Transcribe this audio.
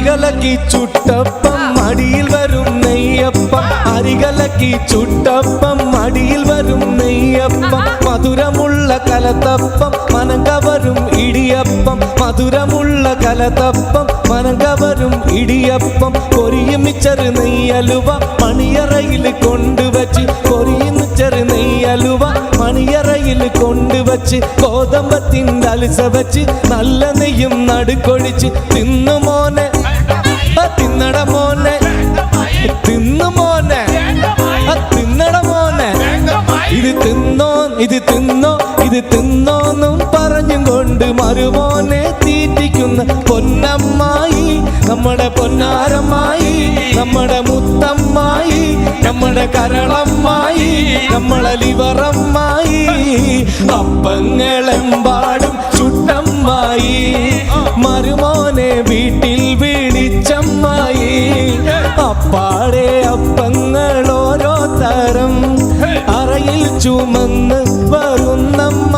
അരികലക്കി ചുട്ടപ്പം മടിയിൽ വരും നെയ്യപ്പം അരികലക്കി ചുട്ടപ്പം മടിയിൽ വരും നെയ്യപ്പം മധുരമുള്ള കലത്തപ്പം മനങ്കവരും ഇടിയപ്പം മധുരമുള്ള കലത്തപ്പം മനങ്കവരും ഇടിയപ്പം പൊരിയും ചെറു നെയ്യലുവ മണിയറയിൽ കൊണ്ടുവച്ച് പൊരിയും ചെറു നെയ്യലുവ മണിയറയിൽ കൊണ്ടുവച്ച് ഗോതമ്പത്തിൻ്റെ അലിസ വെച്ച് നല്ല നെയ്യും നടുക്കൊഴിച്ച് തിന്നു മോനെ തിന്നട മോനെ തിന്നു മോനെ തിന്നട മോനെ ഇത് തിന്നോ ഇത് തിന്നോ ഇത് തിന്നോന്നും പറഞ്ഞും കൊണ്ട് മരുമോനെ തീറ്റിക്കുന്ന പൊന്നമ്മായി നമ്മുടെ പൊന്നാരമ്മായി നമ്മുടെ മുത്തമ്മായി നമ്മുടെ കരളമ്മായി നമ്മളെ ലിവറമ്മായി അപ്പങ്ങളെമ്പാടും ചുട്ടമ്മായി മരുമോനെ വീട്ടിൽ വിളിച്ചമ്മായി അപ്പാടെ അപ്പങ്ങൾ ഓരോ തരം അറയിൽ ചുമന്ന് വരുന്നമ്മ